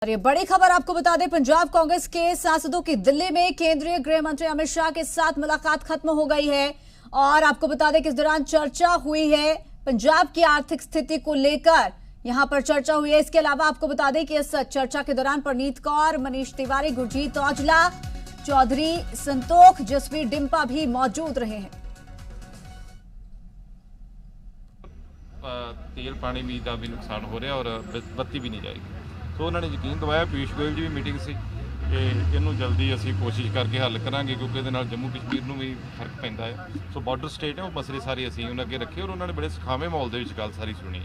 और ये बड़ी खबर आपको बता दें, पंजाब कांग्रेस के सांसदों की दिल्ली में केंद्रीय गृह मंत्री अमित शाह के साथ मुलाकात खत्म हो गई है। और आपको बता दें कि इस दौरान चर्चा हुई है पंजाब की आर्थिक स्थिति को लेकर, यहां पर चर्चा हुई है। इसके अलावा आपको बता दें कि इस चर्चा के दौरान परनीत कौर, मनीष तिवारी, गुरजीत औजला, चौधरी संतोख, जसवीर डिंपा भी मौजूद रहे हैं। तेल पानी भी का भी नुकसान हो रहा और बत्ती भी नहीं जाएगी। तो उन्होंने यकीन दवाया, पीयूष गोयल जी भी मीटिंग से इनू जल्दी असी कोशिश करके हल करांगे, क्योंकि ये जम्मू कश्मीर में भी फर्क पैंदा है। सो बॉर्डर स्टेट है, वो मसले सारे असी उन्हें अगे रखे और उन्होंने बड़े सखावे माहौल के गल सारी सुनी।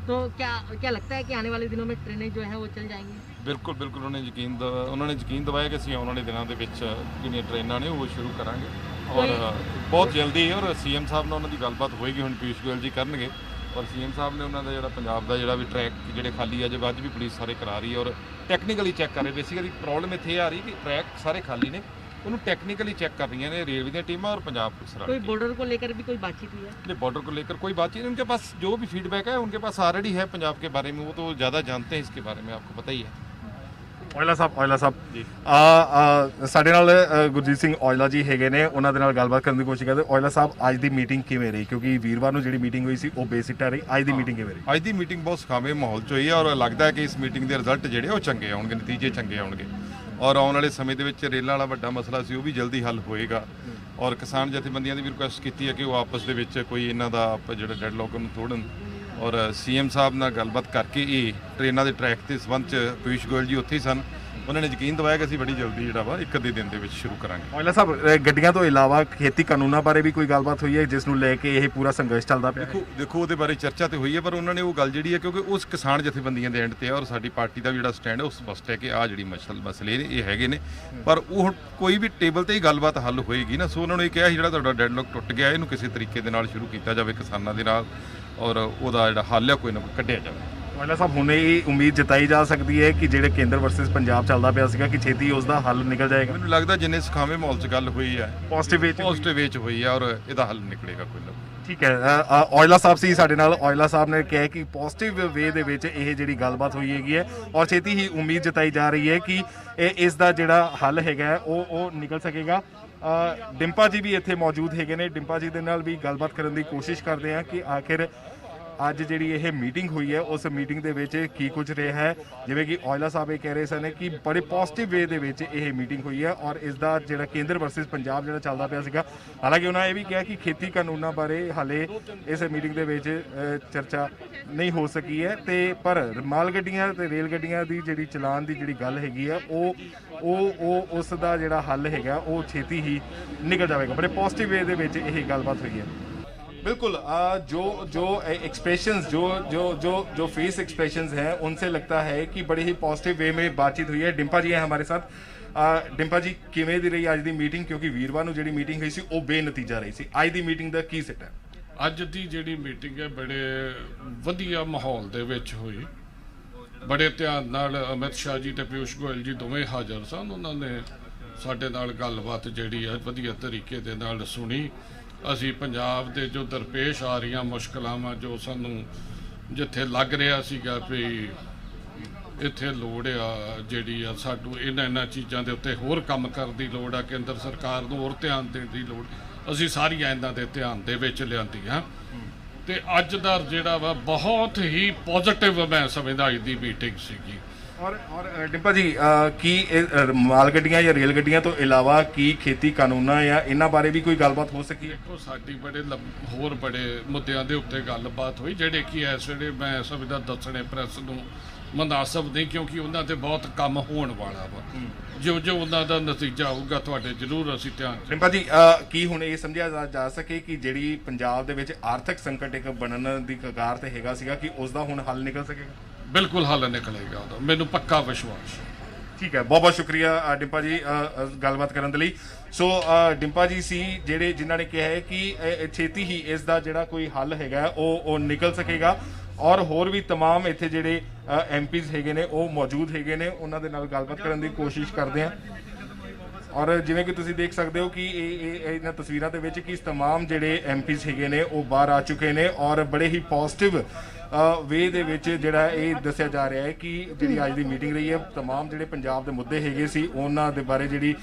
तो क्या लगता है कि आने वाले दिनों में ट्रेनें जो है वो चल जाएंगी? बिल्कुल बिल्कुल, उन्होंने यकीन दवाया कि असी आने वाले दिनों के जिहड़ियां ट्रेनां ने वो शुरू करांगे और बहुत जल्दी। और सीएम साहब ने उन्होंने गलबात होएगी, हुण पीयूष गोयल जी करनगे। और सीएम साहब ने उन्होंने जो पंजाब का जो भी ट्रैक जो खाली है, जो अज भी पुलिस सारे करा रही है और टैक्नीकली चैक कर रहे। बेसिकली प्रॉब्लम इतने आ रही कि ट्रैक सारे खाली ने, उन्होंने टैक्नीकली चैक कर रही ने रेलवे दी टीम और पंजाब पुलिस। कोई बॉर्डर को लेकर भी कोई बातचीत हुई है? नहीं, बॉर्डर को लेकर कोई बातचीत नहीं। उनके पास जो भी फीडबैक है उनके पास ऑलरेडी है पंजाब के बारे में, वो तो ज़्यादा जानते हैं इसके बारे में, आपको पता ही है। ਔਜਲਾ ਸਾਹਿਬ ਸਾਡੇ ਨਾਲ ਗੁਰਜੀਤ ਸਿੰਘ ਔਜਲਾ ਜੀ ਹੈਗੇ ਨੇ, ਉਹਨਾਂ ਦੇ ਨਾਲ ਗੱਲਬਾਤ ਕਰਨ ਦੀ ਕੋਸ਼ਿਸ਼ ਕਰਦੇ। ਔਜਲਾ ਸਾਹਿਬ, ਅੱਜ ਦੀ ਮੀਟਿੰਗ ਕਿਵੇਂ ਰਹੀ? ਕਿਉਂਕਿ ਵੀਰਵਾਰ ਨੂੰ ਜਿਹੜੀ ਮੀਟਿੰਗ ਹੋਈ ਸੀ ਉਹ ਬੇਸਿਕਟਾ ਰਹੀ, ਅੱਜ ਦੀ ਮੀਟਿੰਗ ਕਿਵੇਂ ਰਹੀ? ਅੱਜ ਦੀ ਮੀਟਿੰਗ ਬਹੁਤ ਸਖਾਵੇਂ ਮਾਹੌਲ 'ਚ ਹੋਈ ਹੈ ਔਰ ਲੱਗਦਾ ਹੈ ਕਿ ਇਸ ਮੀਟਿੰਗ ਦੇ ਰਿਜ਼ਲਟ ਜਿਹੜੇ ਉਹ ਚੰਗੇ ਆਉਣਗੇ, ਨਤੀਜੇ ਚੰਗੇ ਆਉਣਗੇ ਔਰ ਆਉਣ ਵਾਲੇ ਸਮੇਂ ਦੇ ਵਿੱਚ ਰੇਲਾਂ ਵਾਲਾ ਵੱਡਾ ਮਸਲਾ ਸੀ ਉਹ ਵੀ ਜਲਦੀ ਹੱਲ ਹੋਏਗਾ। ਔਰ ਕਿਸਾਨ ਜਥੇਬੰਦੀਆਂ ਦੀ ਵੀ ਰਿਕੁਐਸਟ ਕੀਤੀ ਹੈ ਕਿ ਉਹ ਆਪਸ ਦੇ ਵਿੱਚ ਕੋਈ ਇਹਨਾਂ ਦਾ ਜਿਹੜਾ ਡੈਡਲੌਕ ਨੂੰ ਤੋੜਨ ਔਰ ਸੀਐਮ ਸਾਹਿਬ ਨਾਲ ਗੱਲਬਾਤ ਕਰਕੇ ਇਹ ਟ੍ਰੇਨਾਂ ਦੇ ਟਰੈਕ ਦੇ ਸੰਬੰਧ 'ਚ ਪੀयूष गोयल जी ਉੱਥੇ ਹੀ ਸਨ। ਉਹਨਾਂ ਨੇ ਯਕੀਨ ਦਵਾਇਆ ਕਿ ਅਸੀਂ ਬੜੀ ਜਲਦੀ ਜਿਹੜਾ ਵਾ ਇੱਕ ਅੱਧੇ ਦਿਨ ਦੇ ਵਿੱਚ ਸ਼ੁਰੂ ਕਰਾਂਗੇ। ਔਜਲਾ ਸਾਹਿਬ, ਗੱਡੀਆਂ ਤੋਂ ਇਲਾਵਾ ਖੇਤੀ ਕਾਨੂੰਨਾਂ ਬਾਰੇ ਵੀ ਕੋਈ ਗੱਲਬਾਤ ਹੋਈ ਹੈ ਜਿਸ ਨੂੰ ਲੈ ਕੇ ਇਹ ਪੂਰਾ ਸੰਘਰਸ਼ ਚੱਲਦਾ ਪਿਆ? ਦੇਖੋ ਉਹਦੇ ਬਾਰੇ ਚਰਚਾ ਤੇ ਹੋਈ ਹੈ, ਪਰ ਉਹਨਾਂ ਨੇ ਉਹ ਗੱਲ ਜਿਹੜੀ ਹੈ, ਕਿਉਂਕਿ ਉਸ ਕਿਸਾਨ ਜਥੇਬੰਦੀਆਂ ਦੇ ਐਂਡ ਤੇ ਹੈ ਔਰ ਸਾਡੀ ਪਾਰਟੀ ਦਾ ਵੀ ਜਿਹੜਾ ਸਟੈਂਡ ਹੈ ਉਹ ਸਪਸ਼ਟ ਹੈ ਕਿ ਆਹ ਜਿਹੜੀ ਮਸਲੇ ਨੇ ਇਹ ਹੈਗੇ ਨੇ, ਪਰ ਉਹ ਕੋਈ ਵੀ ਟੇਬਲ ਤੇ ਹੀ ਗੱਲਬਾਤ ਹੱਲ ਹੋਏਗੀ ਨਾ। ਸੋ ਉਹਨਾਂ ਨੂੰ ਇਹ ਕਿਹਾ ਸੀ ਜਿਹੜਾ ਤੁਹਾਡਾ ਡੈਡਲੌਕ ਟੁੱਟ ਗਿਆ ਇਹਨੂੰ ਕਿਸੇ ਤਰੀਕੇ ਦੇ ਨਾਲ ਸ਼ੁਰੂ ਕੀਤਾ ਜਾਵੇ ਕਿਸਾਨਾਂ ਦੇ ਨਾਲ ਔਰ ਉਹਦਾ ਜਿਹੜਾ ਹੱਲ ਹੈ ਕੋਈ ਨਾ ਕੋਈ ਕੱਢਿਆ ਜਾਵੇ। ਔਜਲਾ ਸਾਹਿਬ, ਹੁਣ ਇਹ ਉਮੀਦ ਜਤਾਈ ਜਾ ਸਕਦੀ ਹੈ ਕਿ ਜਿਹੜੇ ਕੇਂਦਰ ਵਰਸਸ ਪੰਜਾਬ ਚੱਲਦਾ ਪਿਆ ਸੀਗਾ ਕਿ ਛੇਤੀ ਉਸ ਦਾ ਹੱਲ ਨਿਕਲ ਜਾਏਗਾ? ਮੈਨੂੰ ਲੱਗਦਾ ਜਿੰਨੇ ਸਖਾਵੇਂ ਮਾਹੌਲ 'ਚ ਗੱਲ ਹੋਈ ਹੈ ਪੋਜ਼ਿਟਿਵ ਵੇ 'ਚ ਹੋਈ ਹੈ ਔਰ ਇਹਦਾ ਹੱਲ ਨਿਕਲੇਗਾ ਕੋਈ ਨਾ ਕੋਈ। ਠੀਕ ਹੈ, ਔਜਲਾ ਸਾਹਿਬ ਸੀ ਸਾਡੇ ਨਾਲ। ਔਜਲਾ ਸਾਹਿਬ ਨੇ ਕਿਹਾ ਕਿ ਪੋਜ਼ਿਟਿਵ ਵੇ ਦੇ ਵਿੱਚ ਇਹ ਜਿਹੜੀ ਗੱਲਬਾਤ ਹੋਈ ਹੈਗੀ ਹੈ ਔਰ ਛੇਤੀ ਹੀ ਉਮੀਦ ਜਤਾਈ ਜਾ ਰਹੀ ਹੈ ਕਿ ਇਸ ਦਾ ਜਿਹੜਾ ਹੱਲ ਹੈਗਾ ਉਹ ਨਿਕਲ ਸਕੇਗਾ। ਡਿੰਪਾ ਜੀ ਵੀ ਇੱਥੇ ਮੌਜੂਦ ਹੈਗੇ ਨੇ, ਡਿੰਪਾ ਜੀ ਦੇ ਨਾਲ ਵੀ ਗੱਲਬਾਤ ਕਰਨ ਦੀ ਕੋਸ਼ਿਸ਼ ਕਰਦੇ ਹਾਂ ਕਿ ਆਖਿਰ ਅੱਜ ਜਿਹੜੀ ਇਹ ਮੀਟਿੰਗ ਹੋਈ ਹੈ ਉਸ ਮੀਟਿੰਗ ਦੇ ਵਿੱਚ ਕੀ ਕੁਝ ਰਿਹਾ ਹੈ। ਜਿਵੇਂ ਕਿ ਔਜਲਾ ਸਾਹਿਬ ਇਹ ਕਹਿ ਰਹੇ ਸਨ ਕਿ ਬੜੇ ਪੋਜ਼ਿਟਿਵ ਵੇ ਦੇ ਵਿੱਚ ਇਹ ਮੀਟਿੰਗ ਹੋਈ ਹੈ ਔਰ ਇਸ ਦਾ ਜਿਹੜਾ ਕੇਂਦਰ ਵਰਸਸ ਪੰਜਾਬ ਜਿਹੜਾ ਚੱਲਦਾ ਪਿਆ ਸੀਗਾ, ਹਾਲਾਂਕਿ ਉਹਨਾਂ ਇਹ ਵੀ ਕਿਹਾ ਕਿ ਖੇਤੀ ਕਾਨੂੰਨਾਂ ਬਾਰੇ ਹਾਲੇ ਇਸ ਮੀਟਿੰਗ ਦੇ ਵਿੱਚ ਚਰਚਾ ਨਹੀਂ ਹੋ ਸਕੀ ਹੈ, ਤੇ ਪਰ ਮਾਲ ਗੱਡੀਆਂ ਤੇ ਰੇਲ ਗੱਡੀਆਂ ਦੀ ਜਿਹੜੀ ਚਲਾਨ ਦੀ ਜਿਹੜੀ ਗੱਲ ਹੈਗੀ ਆ ਉਹ ਉਸ ਦਾ ਜਿਹੜਾ ਹੱਲ ਹੈਗਾ ਉਹ ਛੇਤੀ ਹੀ ਨਿਕਲ ਜਾਵੇਗਾ। ਬੜੇ ਪੋਜ਼ਿਟਿਵ ਵੇ ਦੇ ਵਿੱਚ ਇਹ ਗੱਲਬਾਤ ਹੋਈ है। बिल्कुल, जो एक्सप्रेशंस जो फेस एक्सप्रेशंस हैं उनसे लगता है कि बड़े ही पॉजिटिव वे में बातचीत हुई है। डिंपा जी हैं हमारे साथ। डिंपा जी, किवें दी रही अज दी मीटिंग? क्योंकि वीरवार नूं जिहड़ी मीटिंग हुई सी वो बेनतीजा रही सी, अज दी मीटिंग दा की सिट है? ਅੱਜ ਦੀ ਜਿਹੜੀ ਮੀਟਿੰਗ ਹੈ ਬੜੇ ਵਧੀਆ ਮਾਹੌਲ ਦੇ ਵਿੱਚ ਹੋਈ। ਬੜੇ ਧਿਆਨ ਨਾਲ ਅਮਿਤ ਸ਼ਾਹ ਜੀ ਤੇ ਪੀयूष गोयल ਜੀ ਦੋਵੇਂ ਹਾਜ਼ਰ ਸਨ। ਉਹਨਾਂ ਨੇ ਸਾਡੇ ਨਾਲ ਗੱਲਬਾਤ ਜਿਹੜੀ ਹੈ ਵਧੀਆ ਤਰੀਕੇ ਦੇ ਨਾਲ ਸੁਣੀ। ਅਸੀਂ ਪੰਜਾਬ ਦੇ ਜੋ ਦਰਪੇਸ਼ ਆ ਰਹੀਆਂ ਮੁਸ਼ਕਲਾਂ ਜੋ ਸਾਨੂੰ ਜਿੱਥੇ ਲੱਗ ਰਿਹਾ ਸੀਗਾ ਵੀ ਇੱਥੇ ਲੋੜ ਆ ਜਿਹੜੀ ਆ ਸਾਨੂੰ ਇਹਨਾਂ ਚੀਜ਼ਾਂ ਦੇ ਉੱਤੇ ਹੋਰ ਕੰਮ ਕਰਨ ਦੀ ਲੋੜ ਆ, ਕੇਂਦਰ ਸਰਕਾਰ ਨੂੰ ਹੋਰ ਧਿਆਨ ਦੇਣ ਦੀ ਲੋੜ, ਅਸੀਂ ਸਾਰੀਆਂ ਇਹਨਾਂ ਦੇ ਧਿਆਨ ਦੇ ਵਿੱਚ ਲਿਆਂਦੀਆਂ ਤੇ ਅੱਜ ਦਾ ਜਿਹੜਾ ਵਾ ਬਹੁਤ ਹੀ ਪੋਜ਼ਿਟਿਵ ਮੈਂ ਸਮਝਦਾ ਅੱਜ ਦੀ ਮੀਟਿੰਗ ਸੀਗੀ। और डिंपा जी, की माल गड्डियां या रेल गड्डियां तो इलावा की खेती कानूनां या इन्हां बारे भी कोई गलबात हो सकी है? देखो, साडी बड़े होर बड़े मुद्दों के उत्ते गलबात हुई जिहड़े कि इस वेले मैं समझदा दसणे प्रैस नूं मुनासिब नहीं, क्योंकि उन्हां ते बहुत काम होण वाला वा। जो उन्हां दा नतीजा आऊगा तुहाडे जरूर असीं ध्यान। डिंपा जी, की हुण ये समझिया जा सके कि जिहड़ी पंजाब दे विच आर्थिक संकट एक बनन दी कगार ते हैगा सीगा कि उस दा हुण हल निकल सकेगा? बिल्कुल हल निकलेगा, मैनू पक्का विश्वास। ठीक है, बहुत बहुत शुक्रिया डिंपा जी गलबात करने के लिए। सो डिंपा जी सी ਜਿਹੜੇ ਜਿਨ੍ਹਾਂ ਨੇ ਕਿਹਾ ਹੈ ਕਿ ਛੇਤੀ ਹੀ ਇਸ ਦਾ ਜਿਹੜਾ ਕੋਈ ਹੱਲ ਹੈਗਾ ਉਹ ਨਿਕਲ ਸਕੇਗਾ ਔਰ ਹੋਰ ਵੀ तमाम ਇੱਥੇ ਜਿਹੜੇ ਐਮਪੀਜ਼ ਹੈਗੇ ਨੇ ਉਹ ਮੌਜੂਦ ਹੈਗੇ ਨੇ, ਉਹਨਾਂ ਦੇ ਨਾਲ ਗੱਲਬਾਤ ਕਰਨ ਦੀ ਕੋਸ਼ਿਸ਼ ਕਰਦੇ ਹਾਂ। ਔਰ ਜਿਵੇਂ ਕਿ ਤੁਸੀਂ ਦੇਖ ਸਕਦੇ ਹੋ ਕਿ ਇਹਨਾਂ ਤਸਵੀਰਾਂ ਦੇ ਵਿੱਚ ਕਿ तमाम ਜਿਹੜੇ ਐਮਪੀਜ਼ ਹੈਗੇ ਨੇ ਉਹ ਬਾਹਰ ਆ ਚੁੱਕੇ ਨੇ ਔਰ ਬੜੇ ਹੀ ਪੋਜ਼ਿਟਿਵ ਵੇ ਦੇ ਵਿੱਚ ਜਿਹੜਾ ਇਹ ਦੱਸਿਆ ਜਾ ਰਿਹਾ ਹੈ ਕਿ ਜਿਹੜੀ ਅੱਜ ਦੀ ਮੀਟਿੰਗ ਰਹੀ ਹੈ, तमाम ਜਿਹੜੇ ਪੰਜਾਬ ਦੇ ਮੁੱਦੇ ਹੈਗੇ ਸੀ ਉਹਨਾਂ ਦੇ ਬਾਰੇ ਜਿਹੜੀ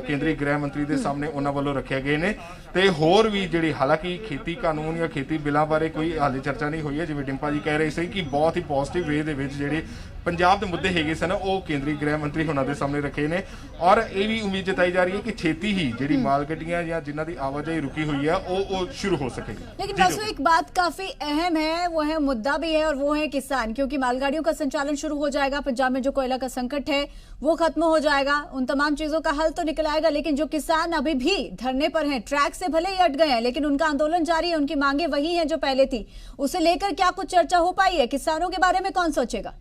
ਕੇਂਦਰੀ ਗ੍ਰਹਿ ਮੰਤਰੀ ਦੇ ਸਾਹਮਣੇ ਉਹਨਾਂ ਵੱਲੋਂ ਰੱਖਿਆ ਗਏ ਨੇ। ਤੇ ਹੋਰ ਵੀ ਜਿਹੜੀ ਹਾਲਾਂਕਿ ਖੇਤੀ ਕਾਨੂੰਨ ਜਾਂ ਖੇਤੀ ਬਿੱਲਾਂ ਬਾਰੇ ਕੋਈ ਹਾਲੇ ਚਰਚਾ ਨਹੀਂ ਹੋਈ ਹੈ, ਜਿਵੇਂ ਡਿੰਪਾ ਜੀ ਕਹਿ ਰਹੇ ਸੀ ਕਿ ਬਹੁਤ ਹੀ ਪੋਜ਼ਿਟਿਵ ਵੇ ਦੇ ਵਿੱਚ ਜਿਹੜੇ ਪੰਜਾਬ ਦੇ ਮੁੱਦੇ ਹੈਗੇ ਸਨ ਉਹ ਕੇਂਦਰੀ ਗ੍ਰਹਿ ਮੰਤਰੀ ਉਹਨਾਂ ਦੇ ਸਾਹਮਣੇ ਰੱਖੇ ਨੇ। ਔਰ ਇਹ ਵੀ ਉਮੀਦ ਜਤਾਈ ਜਾ ਰਹੀ है कि छेती ही ਜਿਹੜੀ ਮਾਲ ਗੱਡੀਆਂ ਜਾਂ ਜਿਨ੍ਹਾਂ ਦੀ ਆਵਾਜਾਈ रुकी हुई है वो शुरू हो सकेगी। लेकिन वैसे एक बात काफी अहम है, वो है मुद्दा भी है और वो है किसान, क्योंकि मालगाड़ियों का संचालन शुरू हो जाएगा, पंजाब में जो कोयला का संकट है वो खत्म हो जाएगा, उन तमाम चीजों का हल तो निकल आएगा। लेकिन जो किसान अभी भी धरने पर हैं, ट्रैक से भले ही हट गए हैं लेकिन उनका आंदोलन जारी है, उनकी मांगे वही हैं जो पहले थी, उसे लेकर क्या कुछ चर्चा हो पाई है? किसानों के बारे में कौन सोचेगा?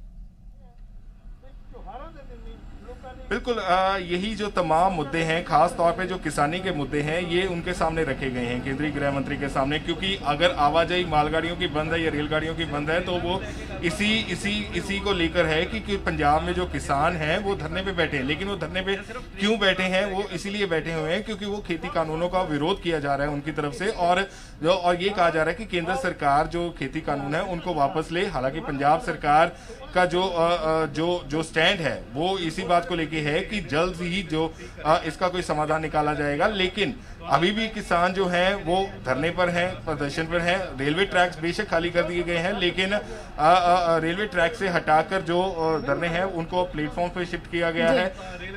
बिल्कुल यही जो तमाम मुद्दे हैं, खास तौर पे जो किसानी के मुद्दे हैं, ये उनके सामने रखे गए हैं केंद्रीय गृह मंत्री के सामने। क्योंकि अगर आवाजाही मालगाड़ियों की बंद है या रेलगाड़ियों की बंद है तो वो इसी को लेकर है कि पंजाब में जो किसान हैं वो धरने पे बैठे हैं। लेकिन वो धरने पे क्यों बैठे हैं? वो इसीलिए बैठे हुए हैं क्योंकि वो खेती कानूनों का विरोध किया जा रहा है उनकी तरफ से, और ये कहा जा रहा है कि केंद्र सरकार जो खेती कानून है उनको वापस ले। हालांकि पंजाब सरकार का जो स्टैंड है वो इसी बात को लेके है कि जल्द ही जो इसका कोई समाधान निकाला जाएगा। लेकिन अभी भी किसान जो हैं वो धरने पर हैं, प्रदर्शन पर हैं। रेलवे ट्रैक्स बेशक खाली कर दिए गए हैं लेकिन रेलवे ट्रैक से हटाकर जो धरने हैं उनको प्लेटफॉर्म पर शिफ्ट किया गया है।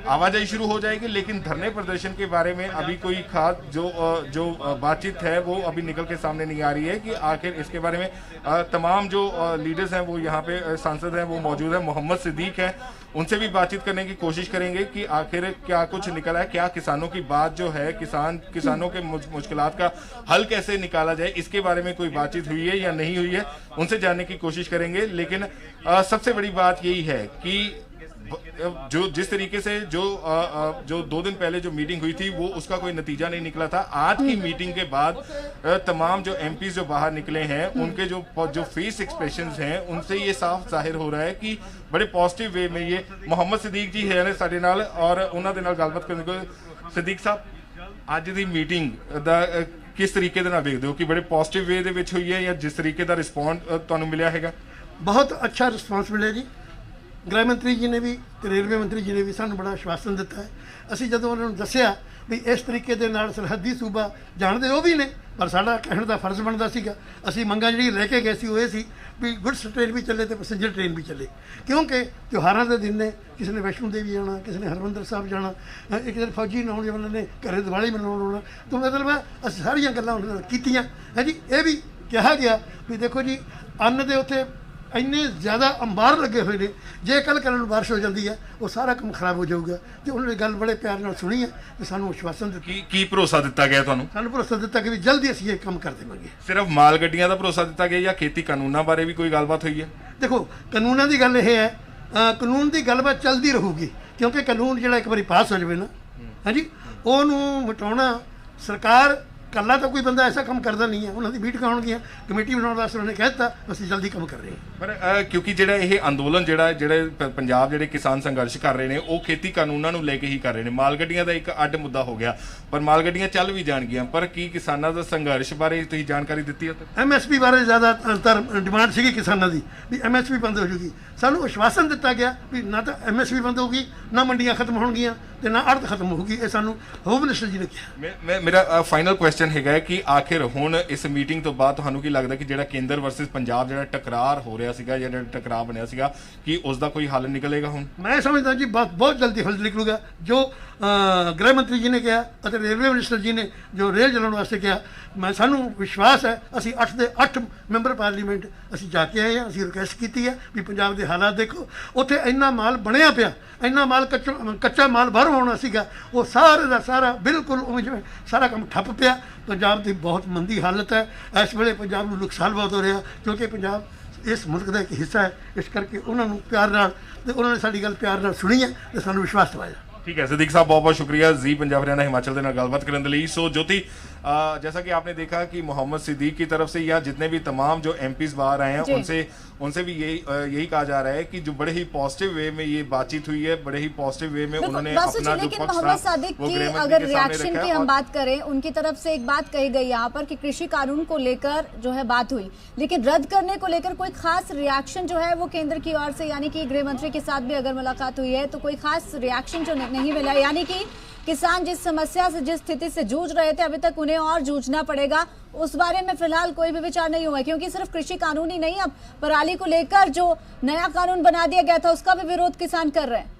आवाजाही शुरू हो जाएगी लेकिन धरने प्रदर्शन के बारे में अभी कोई खास जो बातचीत है वो अभी निकल के सामने नहीं आ रही है कि आखिर इसके बारे में तमाम जो लीडर्स हैं वो यहाँ पे सांसद हैं वो मौजूद है। मोहम्मद सिद्दीक है, उनसे भी बातचीत करने की कोशिश करेंगे कि आखिर क्या कुछ निकला है, क्या किसानों की बात जो है किसानों के मुश्किलात का हल कैसे निकाला जाए, इसके बारे में कोई बातचीत हुई है या नहीं हुई है, उनसे जानने की कोशिश करेंगे। लेकिन सबसे बड़ी बात यही है कि जो जिस तरीके से जो 2 दिन पहले जो मीटिंग हुई थी वो उसका कोई नतीजा नहीं निकला था। आज की मीटिंग के बाद तमाम जो एमपीज जो बाहर निकले हैं उनके जो फेस एक्सप्रेशंस हैं उनसे ये साफ जाहिर हो रहा है कि बड़े पॉजिटिव वे में ये मोहम्मद सिद्दीक जी है साडे नाल और उन्हां दे नाल गलबात करने को। सिद्दीक साहब, अज दी मीटिंग दा किस तरीके दे नाल देखदे हो कि बड़े पॉजिटिव वे दे विच हुई है या जिस तरीके दा रिस्पॉन्स तुहानूं मिलिया हैगा? बहुत अच्छा रिस्पॉन्स मिले जी। गृह मंत्री जी ने भी ते रेलवे मंत्री जी ने भी सानूं बड़ा आश्वासन दिता है। असीं जदों उन्हां नूं दस्सिया भी इस तरीके दे नाल सरहदी सूबा जाणदे वो भी ने, पर साडा कहण दा फर्ज बनदा सीगा। असीं मंगां जिहड़ी लैके गए सी वो सी भी गुड्स ट्रेन भी चले तो पैसेंजर ट्रेन भी चले, क्योंकि त्योहारां दे दिन ने, किसी ने वैष्णो देवी जाना, किसी ने हरमंदर साहब जाना, एक दिन फौजी आने वाले ने घरे दिवाली मनाउण आउणा। तो मतलब असीं सारियां गल्लां उन्हां नाल कीतियां है जी। ये भी कहा गया भी देखो जी अन्न दे उत्थे ਇੰਨੇ ਜ਼ਿਆਦਾ ਅੰਬਾਰ ਲੱਗੇ ਹੋਏ ਨੇ, ਜੇ ਕੱਲ੍ਹ ਕੱਲ੍ਹ ਨੂੰ ਬਾਰਿਸ਼ ਹੋ ਜਾਂਦੀ ਹੈ ਉਹ ਸਾਰਾ ਕੰਮ ਖਰਾਬ ਹੋ ਜਾਊਗਾ। ਤੇ ਉਹਨਾਂ ਨੇ ਗੱਲ ਬੜੇ ਪਿਆਰ ਨਾਲ ਸੁਣੀ ਹੈ ਤੇ ਸਾਨੂੰ ਆਸ਼ਵਾਸਨ ਦਿੱਤਾ। ਕੀ ਭਰੋਸਾ ਦਿੱਤਾ ਗਿਆ ਤੁਹਾਨੂੰ? ਸਾਨੂੰ ਭਰੋਸਾ ਦਿੱਤਾ ਕਿ ਵੀ ਜਲਦੀ ਅਸੀਂ ਇਹ ਕੰਮ ਕਰ ਦੇਵਾਂਗੇ। ਸਿਰਫ ਮਾਲ ਗੱਡੀਆਂ ਦਾ ਭਰੋਸਾ ਦਿੱਤਾ ਗਿਆ ਜਾਂ ਖੇਤੀ ਕਾਨੂੰਨਾਂ ਬਾਰੇ ਵੀ ਕੋਈ ਗੱਲਬਾਤ ਹੋਈ ਹੈ? ਦੇਖੋ ਕਾਨੂੰਨਾਂ ਦੀ ਗੱਲ ਇਹ ਹੈ, ਕਾਨੂੰਨ ਦੀ ਗੱਲਬਾਤ ਚੱਲਦੀ ਰਹੂਗੀ ਕਿਉਂਕਿ ਕਾਨੂੰਨ ਜਿਹੜਾ ਇੱਕ ਵਾਰੀ ਪਾਸ ਹੋ ਜਾਵੇ ਨਾ ਹਾਂਜੀ ਉਹਨੂੰ ਮਿਟਾਉਣਾ ਸਰਕਾਰ ਕੱਲਾ ਤਾਂ ਕੋਈ ਬੰਦਾ ਐਸਾ ਕੰਮ ਕਰਦਾ ਨਹੀਂ ਹੈ। ਉਹਨਾਂ ਦੀ ਮੀਟਿੰਗਾਂ ਹੋਣਗੀਆਂ, ਕਮੇਟੀ ਬਣਾਉਣ ਵਾਸਤੇ ਉਹਨਾਂ ਨੇ ਕਹਿ ਦਿੱਤਾ ਅਸੀਂ ਜਲਦੀ ਕੰਮ ਕਰ ਰਹੇ ਹਾਂ। ਪਰ ਕਿਉਂਕਿ ਜਿਹੜਾ ਇਹ ਅੰਦੋਲਨ ਜਿਹੜੇ ਪੰਜਾਬ ਜਿਹੜੇ ਕਿਸਾਨ ਸੰਘਰਸ਼ ਕਰ ਰਹੇ ਨੇ ਉਹ ਖੇਤੀ ਕਾਨੂੰਨਾਂ ਨੂੰ ਲੈ ਕੇ ਹੀ ਕਰ ਰਹੇ ਨੇ। ਮਾਲ ਗੱਡੀਆਂ ਦਾ ਇੱਕ ਅੱਡ ਮੁੱਦਾ ਹੋ ਗਿਆ, ਪਰ ਮਾਲ ਗੱਡੀਆਂ ਚੱਲ ਵੀ ਜਾਣਗੀਆਂ। ਪਰ ਕੀ ਕਿਸਾਨਾਂ ਦਾ ਸੰਘਰਸ਼ ਬਾਰੇ ਤੁਸੀਂ ਜਾਣਕਾਰੀ ਦਿੱਤੀ ਹੈ? ਐਮਐਸਪੀ ਬਾਰੇ ਜ਼ਿਆਦਾਤਰ ਡਿਮਾਂਡ ਸੀਗੀ ਕਿਸਾਨਾਂ ਦੀ ਵੀ ਐਮਐਸਪੀ ਬੰਦ ਹੋ ਜੂਗੀ। ਸਾਨੂੰ ਆਸ਼ਵਾਸਨ ਦਿੱਤਾ ਗਿਆ ਵੀ ਨਾ ਤਾਂ ਐਮਐਸਪੀ ਬੰਦ ਹੋਊਗੀ, ਨਾ ਮੰਡੀਆਂ ਖਤਮ ਹੋਣਗੀਆਂ ਤੇ ਨਾ ਅੜਤ ਖਤਮ ਹੋਊਗੀ। ਇਹ ਸਾਨੂੰ ਹੋਮ ਮਿਨਿਸਟਰ ਜੀ ਨੇ ਕਿਹਾ। ਮੇਰਾ ਫਾਈਨਲ ਕੁਐਸਚਨ ਹੈਗਾ ਕਿ ਆਖਿਰ ਹੁਣ ਇਸ ਮੀਟਿੰਗ ਤੋਂ ਬਾਅਦ ਤੁਹਾਨੂੰ ਕੀ ਲੱਗਦਾ ਕਿ ਜਿਹੜਾ ਕੇਂਦਰ ਵਰਸਸ ਪੰਜਾਬ ਜਿਹੜਾ ਟਕਰਾਰ ਹੋ ਰਿਹਾ ਸੀਗਾ, ਜਿਹੜਾ ਟਕਰਾਅ ਬਣਿਆ ਸੀਗਾ, ਕਿ ਉਸ ਦਾ ਕੋਈ ਹੱਲ ਨਿਕਲੇਗਾ? ਹੁਣ ਮੈਂ ਸਮਝਦਾ ਜੀ ਬਹੁਤ ਜਲਦੀ ਹੱਲ ਨਿਕਲੂਗਾ। ਜੋ ਗ੍ਰਹਿ ਮੰਤਰੀ ਜੀ ਨੇ ਕਿਹਾ ਅਤੇ ਰੇਲਵੇ ਮਿਨਿਸਟਰ ਜੀ ਨੇ ਜੋ ਰੇਲ ਚਲਾਉਣ ਵਾਸਤੇ ਕਿਹਾ, ਸਾਨੂੰ ਵਿਸ਼ਵਾਸ ਹੈ ਅਸੀਂ 8 ਦੇ 8 ਮੈਂਬਰ ਪਾਰਲੀਮੈਂਟ ਅਸੀਂ ਜਾ ਕੇ ਆਏ ਹਾਂ। ਅਸੀਂ ਰਿਕੁਐਸਟ ਕੀਤੀ ਹੈ ਵੀ ਪੰਜਾਬ ਦੇ ਹਾਲਾਤ ਦੇਖੋ, ਉੱਥੇ ਇੰਨਾ ਮਾਲ ਬਣਿਆ ਪਿਆ, ਇੰਨਾ ਮਾਲ ਕੱਚਾ ਮਾਲ ਬਾਹਰੋਂ ਆਉਣਾ ਸੀਗਾ, ਉਹ ਸਾਰੇ ਦਾ ਸਾਰਾ ਬਿਲਕੁਲ ਉਵੇਂ ਜਿਵੇਂ ਸਾਰਾ ਕੰਮ ਠੱਪ ਪਿਆ। ਪੰਜਾਬ ਦੀ ਬਹੁਤ ਮੰਦੀ ਹਾਲਤ ਹੈ। ਇਸ ਵੇਲੇ ਪੰਜਾਬ ਨੂੰ ਨੁਕਸਾਨ ਬਹੁਤ ਹੋ ਰਿਹਾ ਕਿਉਂਕਿ ਪੰਜਾਬ ਇਸ ਮੁਲਕ ਦਾ ਇੱਕ ਹਿੱਸਾ ਹੈ। ਇਸ ਕਰਕੇ ਉਹਨਾਂ ਨੂੰ ਪਿਆਰ ਨਾਲ ਤੇ ਉਹਨਾਂ ਨੇ ਸਾਡੀ ਗੱਲ ਪਿਆਰ ਨਾਲ ਸੁਣੀ ਹੈ ਤੇ ਸਾਨੂੰ ਵਿਸ਼ਵਾਸ ਦਿਵਾਇਆ। ਠੀਕ ਹੈ ਸਿੱਦੀਕ ਸਾਹਿਬ, ਬਹੁਤ ਬਹੁਤ ਸ਼ੁਕਰੀਆ ਜੀ ਪੰਜਾਬ ਹਰਿਆਣਾ ਹਿਮਾਚਲ ਦੇ ਨਾਲ ਗੱਲਬਾਤ ਕਰਨ ਦੇ ਲਈ। ਸੋ ਜੋਤੀ जैसा कि आपने देखा कि मोहम्मद सिद्दीक की तरफ से या जितने भी तमाम जो एमपीज बाहर आए हैं उनसे भी यही कहा जा रहा है कि जो बड़े ही पॉजिटिव वे में ये बातचीत हुई है, बड़े ही पॉजिटिव वे में उन्होंने अपना जो लेकिन पक्ष मोहम्मद था सादिक वो की गृह मंत्री अगर के सामने रिएक्शन रखा की है। हम बात करें, उनकी तरफ से एक बात कही गई यहाँ पर कि कृषि कानून को लेकर जो है बात हुई, लेकिन रद्द करने को लेकर कोई खास रिएक्शन जो है वो केंद्र की ओर से, यानी कि गृह मंत्री के साथ भी अगर मुलाकात हुई है तो कोई खास रिएक्शन जो नहीं मिला, यानी कि किसान जिस समस्या से, जिस स्थिति से जूझ रहे थे, अभी तक उन्हें और जूझना पड़ेगा, उस बारे में फिलहाल कोई भी विचार नहीं हुआ। क्योंकि सिर्फ कृषि कानून ही नहीं, अब पराली को लेकर जो नया कानून बना दिया गया था उसका भी विरोध किसान कर रहे हैं।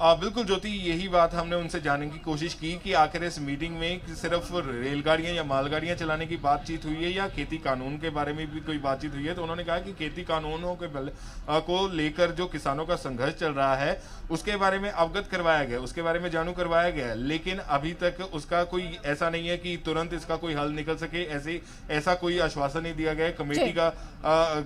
बिल्कुल ज्योति, यही बात हमने उनसे जानने की कोशिश की कि आखिर इस मीटिंग में सिर्फ रेलगाड़ियां या मालगाड़ियां चलाने की बातचीत हुई है या खेती कानून के बारे में भी कोई बातचीत हुई है। तो उन्होंने कहा कि खेती कानूनों को लेकर जो किसानों का संघर्ष चल रहा है उसके बारे में अवगत करवाया गया, उसके बारे में जानू करवाया गया, लेकिन अभी तक उसका कोई ऐसा नहीं है कि तुरंत इसका कोई हल निकल सके, ऐसा कोई आश्वासन नहीं दिया गया। कमेटी का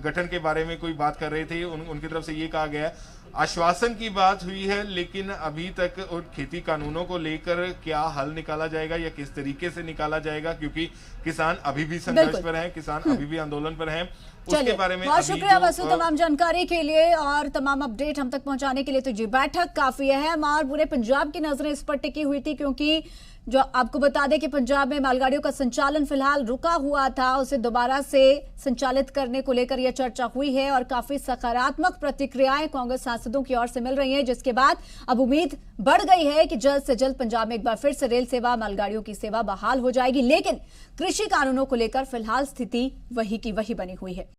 गठन के बारे में कोई बात कर रहे थे, उनकी तरफ से ये कहा गया आश्वासन की बात हुई है, लेकिन अभी तक खेती कानूनों को लेकर क्या हल निकाला जाएगा या किस तरीके से निकाला जाएगा, क्योंकि किसान अभी भी संघर्ष पर हैं, किसान अभी भी आंदोलन पर हैं, उसके बारे में बहुत शुक्रिया वसु तमाम जानकारी के लिए और तमाम अपडेट हम तक पहुंचाने के लिए। तो जी बैठक काफी अहम और पूरे पंजाब की नजरें इस पर टिकी हुई थी, क्योंकि जो आपको बता दें कि पंजाब में मालगाड़ियों का संचालन फिलहाल रुका हुआ था, उसे दोबारा से संचालित करने को लेकर यह चर्चा हुई है और काफी सकारात्मक प्रतिक्रियाएं कांग्रेस सांसदों की ओर से मिल रही हैं, जिसके बाद अब उम्मीद बढ़ गई है कि जल्द से जल्द पंजाब में एक बार फिर से रेल सेवा, मालगाड़ियों की सेवा बहाल हो जाएगी। लेकिन कृषि कानूनों को लेकर फिलहाल स्थिति वही की वही बनी हुई है।